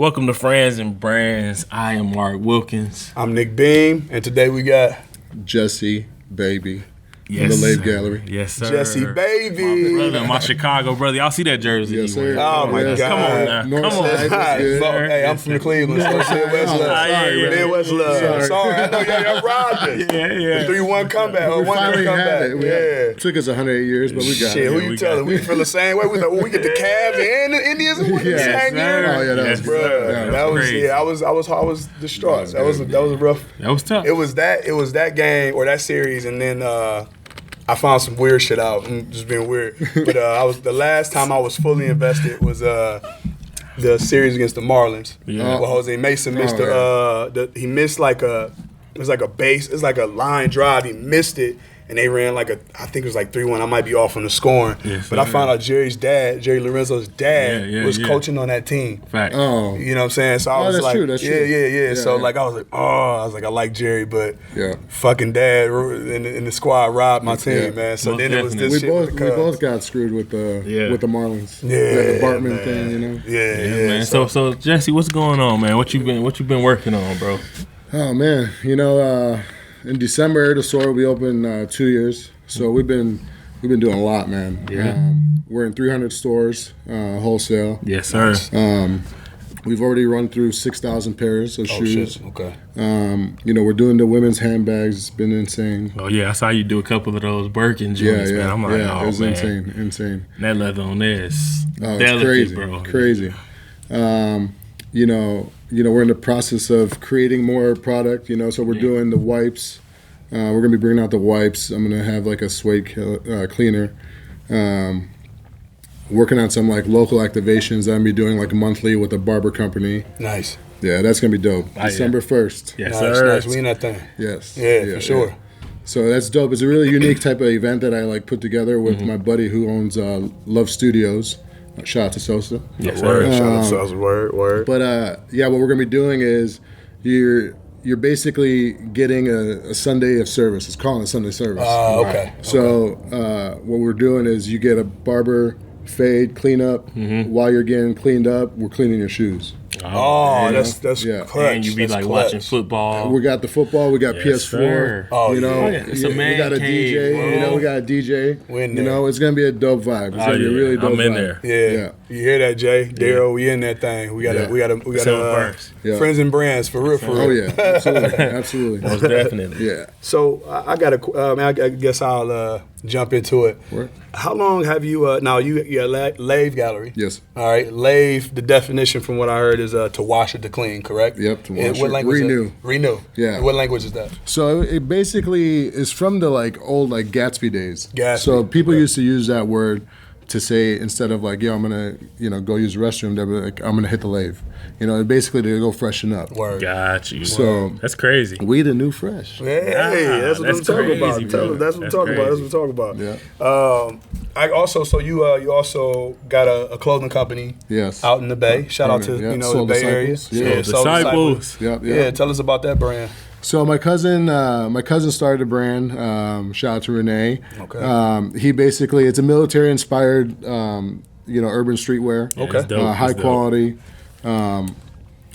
Welcome to Friends and Brands. I am Mark Wilkins. I'm Nick Beam, and today we got Jesse Baby Yes, from the Lave sir. Gallery. Yes, sir. Jesse Baby. My brother, my Chicago brother. Y'all see that jersey? Yes, he wears? sir. Oh my Yes. God! Come on now. North Come on. side, what's good? Hey, I'm from the Cleveland, so Midwest love. Sorry, man. Midwest love. Sorry, I know y'all robbed us. Yeah. The 3-1 comeback. We finally had it. Yeah. It took us 108 years, but we got Shit, it. who you telling? We feel the same way. We get the Cavs and the Indians in the Yes, same year. Oh yeah, that was Yes, good. sir. That was crazy. I was distraught. That was a rough. That was tough. It was that game or that series, and then I found some weird shit out. I'm just being weird. But the last time I was fully invested was the series against the Marlins. Yeah. Well, Jose Mason missed he missed it was like a base, it's like a line drive. He missed it. And they ran I think it was like 3-1. I might be off on the scoring. Yes, but I sir. found out Jerry Lorenzo's dad was coaching on that team. Fact. Oh, You know what I'm saying? So I was that's like, true, that's true. Yeah. So yeah. I was like, I like Jerry, but Yeah. fucking dad in the squad robbed my team, Yeah. man. So Most then it was this we shit with the we Cubs. both got screwed with the Marlins. That Bartman man. thing, you know. Yeah. Man. So Jesse, what's going on, man? What you been working on, bro? Oh man, in December the store will be open 2 years, so we've been doing a lot, man. Yeah. We're in 300 stores, wholesale. Yes, sir. We've already run through 6,000 pairs of shoes. Shit. Okay. We're doing the women's handbags. It's been insane. Oh yeah, I saw you do a couple of those Birkin joints, man. I'm like, oh it was man, insane. that leather on there is Oh, delicate, it's bro. crazy. We're in the process of creating more product. So we're doing the wipes. We're gonna be bringing out the wipes. I'm gonna have like a suede cleaner. Working on some like local activations that I'm gonna be doing like monthly with a barber company. Nice. Yeah, that's gonna be dope. yeah. December 1st. Yes, Nice. sir. We in that thing. Yes. Yeah, for sure. So that's dope. It's a really unique type of event that I like put together with my buddy who owns Love Studios. Shout out to Sosa. Yes, Word. sir. Shout out to us. Word. But what we're gonna be doing is you're basically getting a Sunday of service. It's calling a Sunday service. Okay. So what we're doing is you get a barber fade, clean up. While you're getting cleaned up, we're cleaning your shoes. Oh, that's Yeah. clutch. And you be That's like clutch. watching football. We got the football. We got Yes, PS4. sir. Oh, you know, yeah. It's a we man got a cave, DJ. bro. We got a DJ. We in You there. know, it's gonna be a dope vibe. It's gonna be a really dope I'm in vibe. there. Yeah. You hear that, Jay? Daryl, we in that thing. We got Silver first. Yeah. Friends and Brands for real. Oh yeah, absolutely. Most definitely. Yeah. So I got I guess I'll jump into it. Word. How long have you? Now you're at Lave Gallery. Yes. All right. Lave. The definition from what I heard is to wash or to clean. Correct. Yep, to And wash what or language? renew. Renew. Yeah. And what language is that? So it basically is from the old Gatsby days. Gatsby. So people used to use that word to say instead of like, yo, I'm gonna go use the restroom, they'll be like, I'm gonna hit the Lave. Basically to go freshen up. Word. Got you. So That's crazy. we the new fresh. Hey, that's what that's I'm talking crazy, about. bro. That's what I'm That's talking about. That's crazy. what I'm talking about. Yeah. I also, so you also got a clothing company. Yes. Out in the Bay. Shout out to Yeah. the Soul Bay area. Disciples. Yeah. Soul Disciples. Yep. Yeah, tell us about that brand. So my cousin started a brand. Shout out to Renee. Okay. He basically, it's a military inspired, urban streetwear. Okay. It's dope. High It's dope. quality.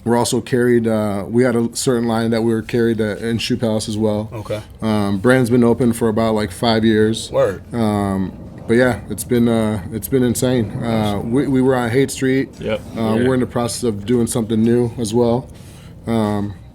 We're also carried. We had a certain line that we were carried in Shoe Palace as well. Okay. Brand's been open for about 5 years. Word. But yeah, it's been insane. We were on Haight Street. Yep. We're in the process of doing something new as well.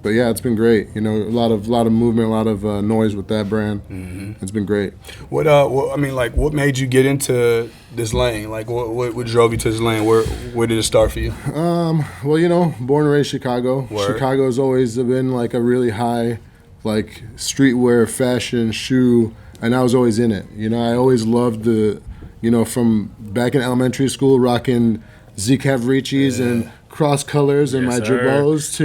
But yeah, it's been great. A lot of movement, a lot of noise with that brand. Mm-hmm. It's been great. What what made you get into this lane? Like, what drove you to this lane? Where did it start for you? Well, born and raised Chicago. Word. Chicago has always been a really high, streetwear, fashion, shoe, and I was always in it. I always loved from back in elementary school, rocking Z Cavaricis and cross colors and Yes, my sir. Jabos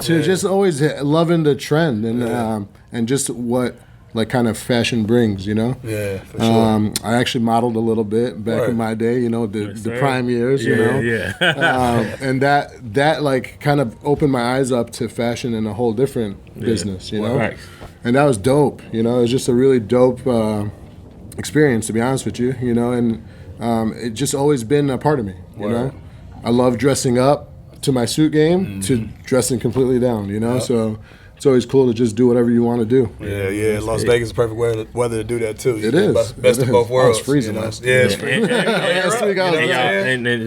to just always loving the trend and just what kind of fashion brings, Yeah, for sure. I actually modeled a little bit back Right. in my day, the sir. prime years, Yeah. and that kind of opened my eyes up to fashion in a whole different business, Right. and that was dope. It was just a really dope experience, to be honest with you, and it just always been a part of me. I love dressing up. to my suit game to dressing completely down. You know, so it's always cool to just do whatever you want to do. Yeah. Las Vegas is the perfect weather to do that too. It is best of both worlds. It's freezing. Yeah, it's freezing.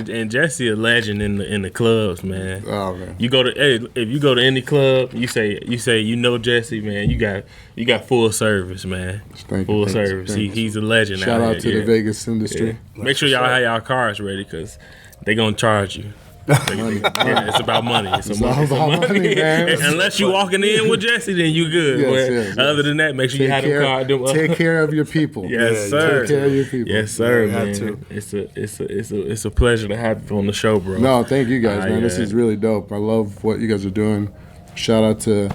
And Jesse a legend in the clubs, man. Oh man. You go to if you go to any club, you say Jesse, man. You got full service, man. Full service. He's a legend. Shout out to here. the Vegas industry. Yeah. Make sure y'all have y'all cars ready because they gonna charge you. It's about money. It's about money, man. Unless you walking in with Jesse, then you good. Yes. Other than that, make sure you have them car. Take care of your people. Yes, sir. Take care of your people. Yes, sir, man. It's a pleasure to have you on the show, bro. No, thank you guys, man. This is really dope. I love what you guys are doing. Shout out to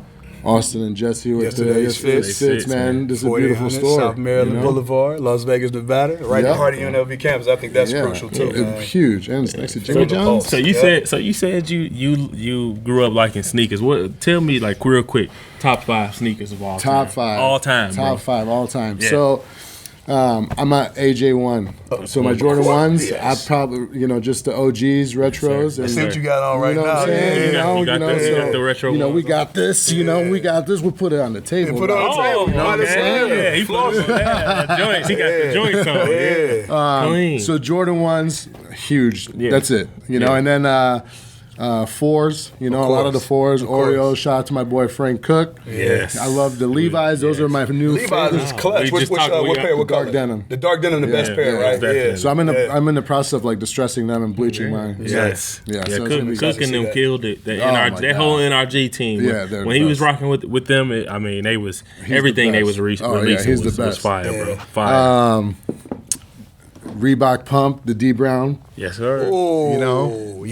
Austin and Jesse with Yesterday's Fits, man. This is a beautiful store. South Maryland Boulevard, Las Vegas, Nevada, right in the heart of UNLV campus. I think that's crucial too. It's huge, and it's next to Jimmy John's. So you said you grew up liking sneakers. Tell me like real quick, top 5 sneakers of all time. Top 5 all time. Yeah. So I'm at AJ1. So my Jordan 1s, I probably, just the OGs, retros. I see what you got on right now. What I'm saying? You got the retro. We got this. We got this. We'll put it on the table. Put it on the table. You know what I'm saying? Yeah, he flossed the joints. He got the joints on. Yeah. So Jordan 1s, huge. Yeah. That's it. And then 4s, a lot of the 4s, Oreos. Shout out to my boy Frank Cook. Yes. I love the Levi's. Those are my new Levi's favorites. is clutch. What pair? What color? Dark denim. The dark denim, the best pair, right? Yeah. So I'm in the process of like distressing them and bleaching mine. Yes. Yeah. So Cook and them killed it. That whole NRG team. Yeah, when he was rocking with them, they was everything they was releasing he's the best. Was fire, bro. Fire. Reebok Pump, the D Brown. Yes, sir. Oh,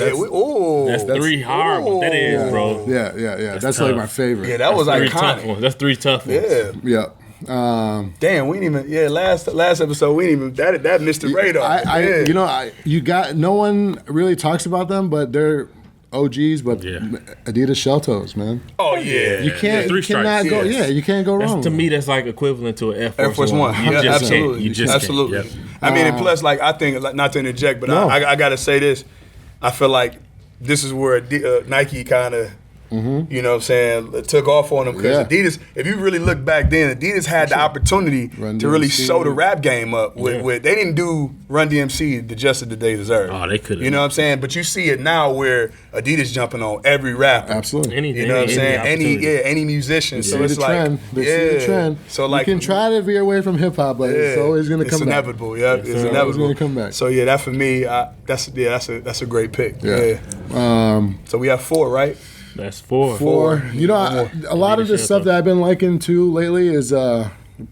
that's 3 hard ones. That is, bro. Yeah. That's like my favorite. Yeah, that was iconic. That's 3 tough ones. Yeah. Damn, we didn't even. Yeah, last episode we didn't even. That missed the radar. No one really talks about them, but they're OGs, but Adidas shell toes, man. Oh yeah, you can't. You cannot go. Yeah, you can't go wrong. To me, that's like equivalent to an Air Force One. Yeah, absolutely. You just absolutely. Yep. I mean, and plus, like I think, not to interject, but I gotta say this. I feel like this is where Nike kind of. You know what I'm saying? Took off on them because Adidas, if you really look back then, Adidas had the opportunity to really show the rap game up. With they didn't do Run DMC the justice that they deserve. Oh, they could have. You know what I'm saying? But you see it now where Adidas jumping on every rapper. Absolutely. Anything, you know what I'm saying? Any musician. They so see it's the trend. They see the trend. So like you can try to veer away from hip hop, but it's always gonna come back. It's inevitable. Yeah, it's inevitable. It's gonna come back. So yeah, that for me, that's a great pick. Yeah. So we have 4, right? That's 4. 4. A lot of this stuff that I've been liking too lately is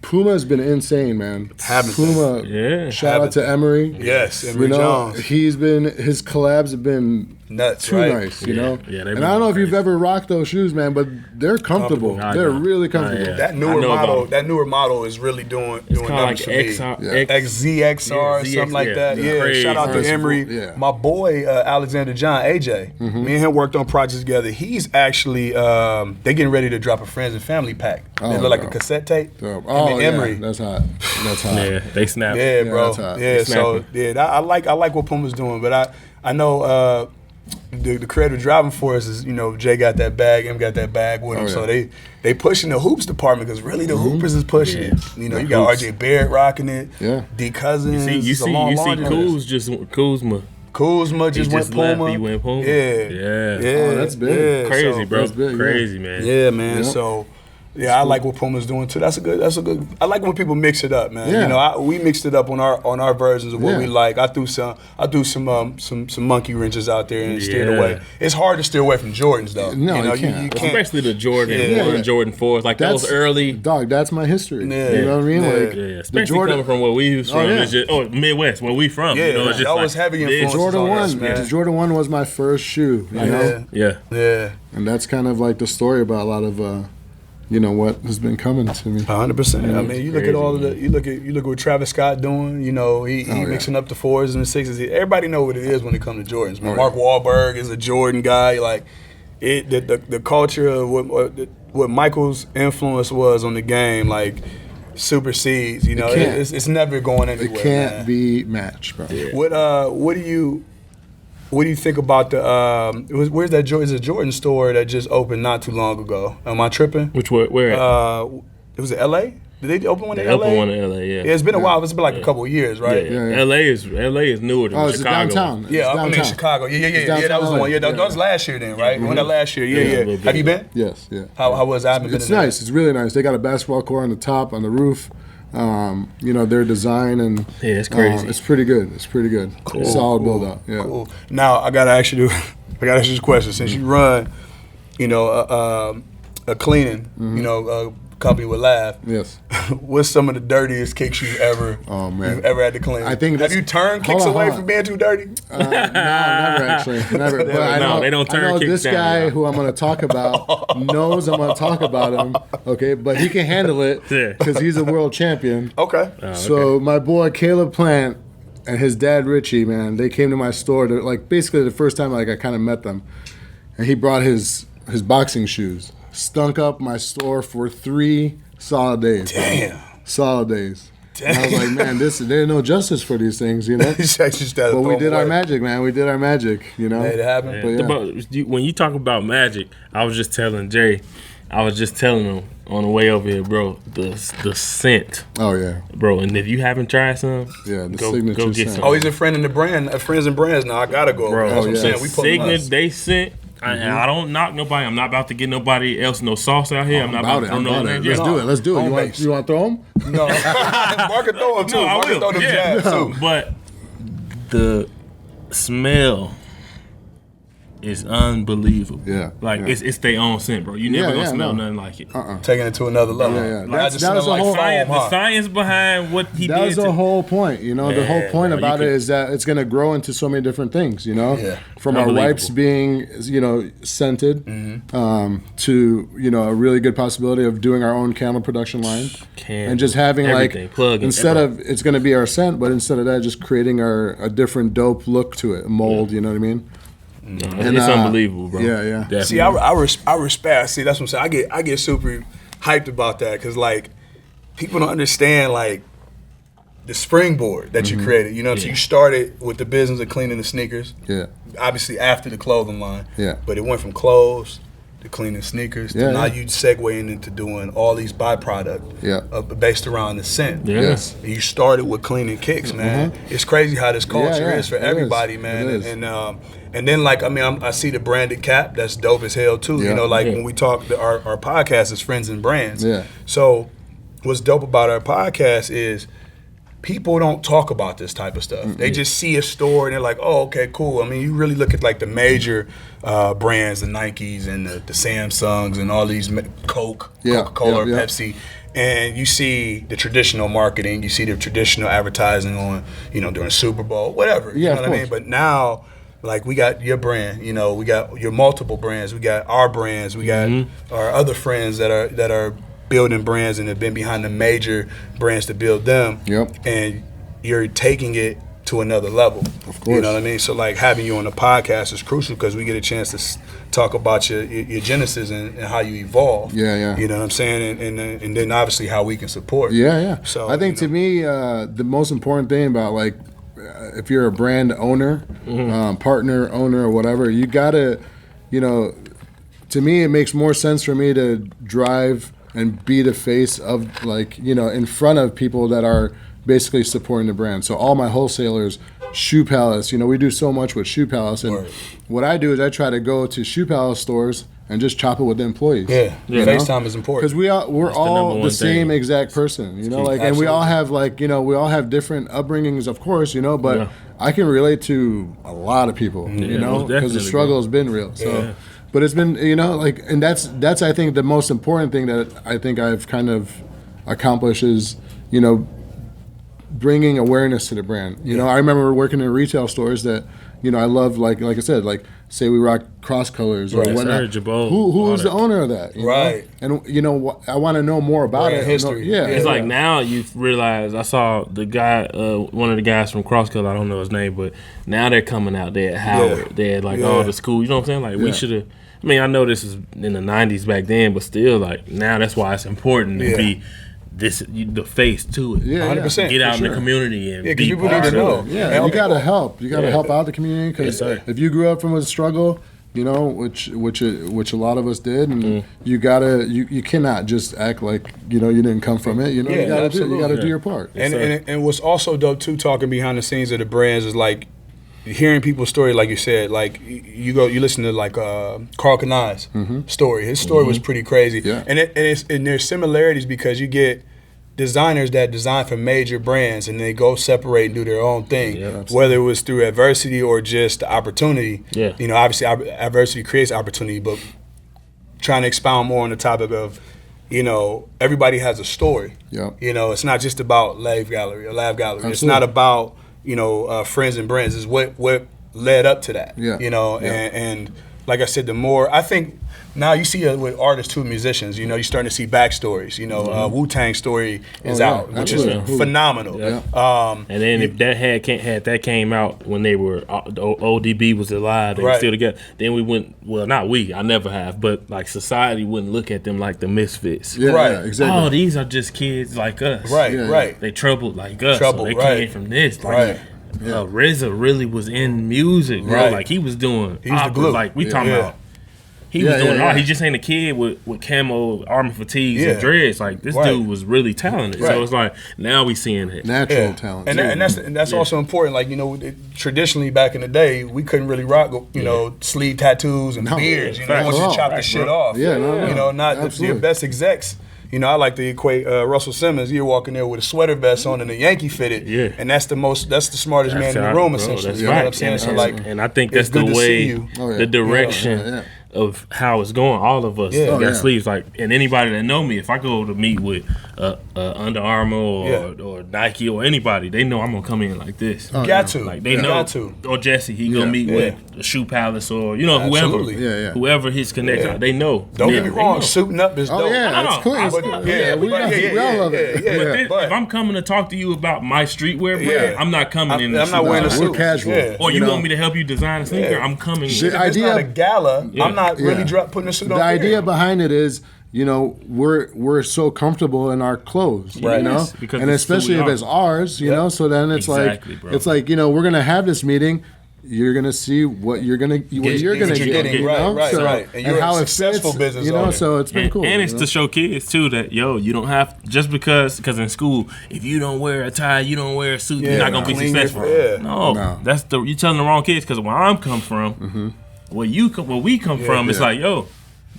Puma's been insane, man. Puma, shout out to Emery. Yes, Emery Jones. His collabs have been nuts, too nice, Yeah, and I don't know if you've ever rocked those shoes, man, but they're comfortable. They're really comfortable. That newer model is really doing numbers for me. XZXR or something like that. Yeah, shout out to Emery. Yeah. My boy Alexander John, AJ. Me and him worked on projects together. He's actually they getting ready to drop a friends and family pack. They look like a cassette tape. Emery. That's hot. Yeah, they snap. Yeah, bro. Yeah, so I like what Puma's doing, but I know the creative driving force is Jay got that bag, M got that bag with him, so they pushing the hoops department because really the hoopers is pushing it. You got RJ Barrett rocking it, D Cousins. You see Kuzma just went Puma. He went Puma. Yeah. Oh, that's big. Crazy, bro. That's big, crazy, man. Yeah, man. Yep. So. Yeah, I like what Puma's doing too. That's a good. I like when people mix it up, man. Yeah. We mixed it up on our versions of what we like. I threw some monkey wrenches out there and steered away. It's hard to steer away from Jordans though. No, you can't. Especially the Jordan 1, Jordan 4s, like those early. Dog, that's my history. Yeah. You know what I mean? Especially Jordan, coming from where we was from. It's just, Midwest, where we from. Yeah, it's just that was heavy influence. Jordan 1, man. Jordan 1 was my first shoe. You know? Yeah. And that's kind of like the story about a lot of. What has been coming to me. 100%. I mean, you look at all of the. You look at what Travis Scott doing. He mixing up the 4s and the 6s. Everybody know what it is when it comes to Jordans. Man. Mark Wahlberg is a Jordan guy. Like the culture of what Michael's influence was on the game, like supersedes. It's never going anywhere. It can't be matched, bro. Yeah. What do you? What do you think about the? Where's that? Is a Jordan store that just opened not too long ago? Am I tripping? Which where? It was in L.A. Did they open one in They L.A.? opened one in L.A. Yeah. Yeah, it's been a while. It's been like a couple of years, right? Yeah. LA is newer than it's Chicago. downtown. Yeah, It's I mean downtown. Chicago. Yeah. That was the LA. one. Yeah, that was last year then, right? When that last year. Yeah. Have you been? Yes, yeah. How was it? I haven't been. It's nice. It's really nice. They got a basketball court on the top, on the roof. Their design and it's crazy. It's pretty good. It's pretty good. Cool, Solid build up. Yeah. Cool. Now I gotta ask you this question. Since you run, a cleaning, company with Lave. Yes. What's some of the dirtiest kicks you've ever had to clean? I think have you turned kicks away from being too dirty? No, never actually. Never. But they don't turn I know kicks this down, guy yeah. who I'm going to talk about knows I'm going to talk about him. Okay, but he can handle it because he's a world champion. Okay. So my boy Caleb Plant and his dad Richie, man, they came to my store to basically the first time I kind of met them, and he brought his boxing shoes. Stunk up my store for 3 solid days. Damn. Solid days. And I was like, man, there's no justice for these things, But we did our magic, man. We did our magic, Made it happen. Yeah. But when you talk about magic, I was just telling Jay, him on the way over here, bro, the scent. Oh, yeah. Bro, and if you haven't tried some, signature go get scent. some. Oh, he's a friend in the brand, friends and brands now. I gotta go. Bro, That's what I'm saying. We pulling Signet, us. they scent. I don't knock nobody. I'm not about to get nobody else no sauce out here. I'm not about to throw no names. Let's do it. You want to throw them? No. Mark can throw them too. No, I Mark can will. throw them jabs too. But the smell is unbelievable. Yeah. It's their own scent, bro. You never gonna smell nothing like it. Taking it to another level. Yeah. Like, I just smell was the like whole foam, The science behind what he did. That was the whole point, The whole point bro, about it is that it's going to grow into so many different things, Yeah. From our wipes being, scented, to, a really good possibility of doing our own candle production line. And just having instead of, it's going to be our scent, but instead of that, just creating a different dope look to it, a mold, you know what I mean? No, it's unbelievable, bro. Yeah. Definitely. See, I respect. See, that's what I'm saying. I get super hyped about that because people don't understand the springboard that you created. So you started with the business of cleaning the sneakers. Yeah. Obviously after the clothing line. Yeah. But it went from clothes to cleaning sneakers to now you segueing into doing all these byproduct based around the scent. Yeah. Yes. You started with cleaning kicks, man. It's crazy how this culture is for everybody, man. It is. And then I see the branded cap. That's dope as hell too. Yeah. When we talk, our podcast is Friends and Brands. Yeah. So what's dope about our podcast is people don't talk about this type of stuff. They just see a store and they're like, oh, okay, cool. I mean, you really look at the major brands, the Nikes and the Samsungs and all these Coke, Coca-Cola, or Pepsi. And you see the traditional marketing, you see the traditional advertising on, during Super Bowl, whatever. You know what I mean? But now, we got your brand, we got your multiple brands, we got our brands, we got our other friends that are building brands and have been behind the major brands to build them. Yep. And you're taking it to another level. Of course. You know what I mean? So having you on the podcast is crucial because we get a chance to talk about your genesis and how you evolve. Yeah. You know what I'm saying? And then obviously how we can support. Yeah. So I think to me, the most important thing about if you're a brand owner, partner, owner, or whatever, you gotta, to me, it makes more sense for me to drive and be the face of in front of people that are basically supporting the brand. So all my wholesalers, Shoe Palace, we do so much with Shoe Palace, and what I do is I try to go to Shoe Palace stores and just chop it with the employees. Yeah. FaceTime is important because we're all the same exact person, and we all have we all have different upbringings, of course, but I can relate to a lot of people, because the struggle has been real. So, but it's been, and that's I think the most important thing that I think I've kind of accomplished is, bringing awareness to the brand. I remember working in retail stores that, I love, like I said, say we rock cross colors or whatnot. Who is the owner of that? Right. And I want to know more about it. History. It's now you realize. I saw the guy, one of the guys from Cross Color. I don't know his name, but now they're coming out there at Howard. They had all the school. You know what I'm saying? We should have. I mean, I know this is in the '90s back then, but still, now that's why it's important to be the face to it. Yeah, 100%. Get out in sure. the community and Yeah, 'cause be people part need to of know. it. Yeah, And you gotta help. You gotta help out the community because Yes, sir. if you grew up from a struggle, you know, which a lot of us did, and you cannot just act like you didn't come from it. You know, Yeah, you gotta absolutely. do your part. And what's also dope too, talking behind the scenes of the brands, is like hearing people's story. Like you said, like you listen to like Carl Kanai's story. His story was pretty crazy. Yeah. And there's similarities because you get designers that design for major brands and they go separate and do their own thing, Yeah, whether it was through adversity or just the opportunity. Yeah. You know, obviously adversity creates opportunity, but trying to expound more on the topic of, everybody has a story. Yeah. It's not just about Lave Gallery or Lave Gallery. Absolutely. It's not about, friends and brands. It's what led up to that. Yeah. And like I said, the more, I think, now you see it with artists too, musicians. You're starting to see backstories. Wu-Tang story is out, which absolutely. is phenomenal. Yeah. And then if that had that came out when they were the ODB was alive, they were Right. still together. Then we wouldn't. Well, not we. I never have, but like society wouldn't look at them like the misfits. Yeah, Right. yeah, exactly. Oh, these are just kids like us. Right, Yeah. right. They troubled like us. Troubled, so they right. came from this. Like, Right. RZA really was in music, bro. Right. Like he was doing. He was the opera, glue. Like we talking Yeah. about. He was Yeah, doing yeah, all. yeah. He just ain't a kid with camo, army fatigues, Yeah. and dreads. Like this Right. dude was really talented. Right. So it's like now we seeing it. Natural talent. And, too. and that's also important. Like traditionally back in the day, we couldn't really rock sleeve tattoos and No. beards. Facts. Once you Bro. chop the Facts, shit bro. off. Yeah, no. Not your Absolutely. best execs. I like to equate Russell Simmons. You're walking there with a sweater vest on and a Yankee fitted, Yeah. and that's the smartest man in the room, essentially. That's You know what I'm right. saying? And, So like, and I think it's that's the good to see way, you. Oh, yeah. the direction Yeah. of how it's going. All of us Yeah. got Oh, yeah. sleeves. Like, and anybody that know me, if I go to meet with Under Armour or Nike or anybody, they know I'm gonna come in like this. got to. Like they You know, got to. or Jesse, he gonna meet Yeah. with the Shoe Palace or Absolutely. Yeah. whoever his connection. Yeah. They know. Don't Yeah, get me they wrong, know. suiting up is dope. Oh yeah, I it's know. cool. I It's would- cool. yeah, we but love it. yeah. But then, But- if I'm coming to talk to you about my streetwear brand, Yeah. I'm not coming in. I'm not wearing a We're suit. casual. Yeah. Or you you know. want me to help you design a sneaker? Yeah. I'm coming. Shit, If it's idea- not a gala, I'm not really Yeah. putting a suit on. The idea period. behind it is, we're so comfortable in our clothes, Right. Yes, because and it's who especially we if are. it's ours, Yep. So then it's Exactly, like bro. it's like we're gonna have this meeting. You're gonna see what you're gonna you're get, getting, you know? right, So- right. And you're a how it successful fits, business owner. So it's been cool. And it's you to know? show kids too that you don't have just because in school if you don't wear a tie, you don't wear a suit, Yeah, you're not gonna be clean your- successful. yeah. No, that's you telling the wrong kids because where I'm come from, where we come from, it's yeah. like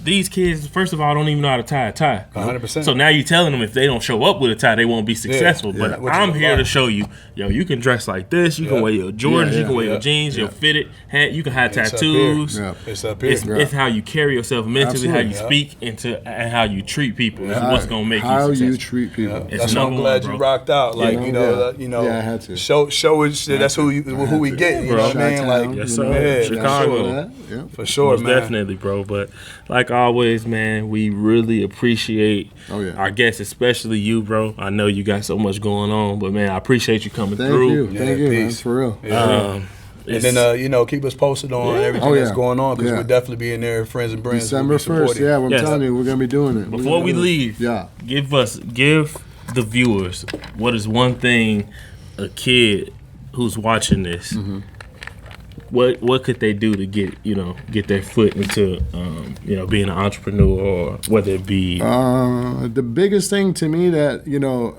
these kids, first of all, don't even know how to tie a tie. 100%. So now you're telling them if they don't show up with a tie, they won't be successful. yeah. But Which is I'm a here lie. to show you, you can dress like this. You Yeah. can wear your Jordans. Yeah, you can wear yeah. your jeans, your fitted hat. You can have It's up tattoos. here. Yeah. It's up here. It's how you carry yourself mentally, how you Absolutely. speak, and how you treat people. Is what's gonna make how you you successful. treat people. It's That's why I'm number glad one, you bro. rocked out. Like Yeah, I had to. Show it. That's who we get. You know what I mean? Like Yes, you sir. know, Yeah, Chicago. Yeah. for sure, Most man. definitely, bro. But like always, man, we really appreciate Oh, yeah. our guests, especially you, bro. I know you got so much going on, but man, I appreciate you coming Thank through. you, Yeah, thank you, man, peace. for real. And It's- then keep us posted on everything Oh, yeah. that's going on because Yeah. we'll definitely be in there, friends and brands. December will be 1st, supporting. yeah, I'm Yes. telling you, we're gonna be doing it. Before we leave, yeah. give the viewers what is one thing a kid who's watching this. What could they do to get their foot into being an entrepreneur, or whether it be The biggest thing to me that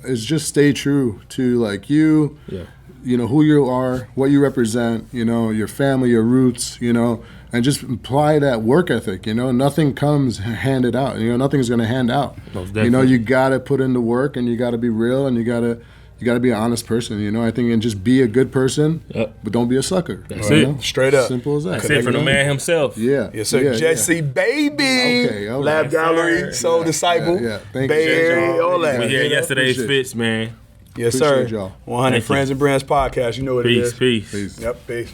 is just stay true to like you. Yeah. Who you are, what you represent, your family, your roots, and just apply that work ethic. Nothing comes handed out. Nothing's going to hand out. Most definitely. You got to put in the work, and you got to be real, and you got to be an honest person. I think, and just be a good person, Yep. but don't be a sucker. That's you it. know? Straight up. Simple as that. That's it for the man himself? Yeah. Yes, sir. Yeah, Jesse, baby. Okay, all Lab right. Gallery, Yes, sir. Soul Disciple. Yeah. Thank Bay you. Area, all that. We hear yesterday's Appreciate fits, man. Yes, Appreciate sir. y'all. 100 Thank you. Friends and Brands podcast. You know what it Peace, is. peace. Peace. Yep, peace.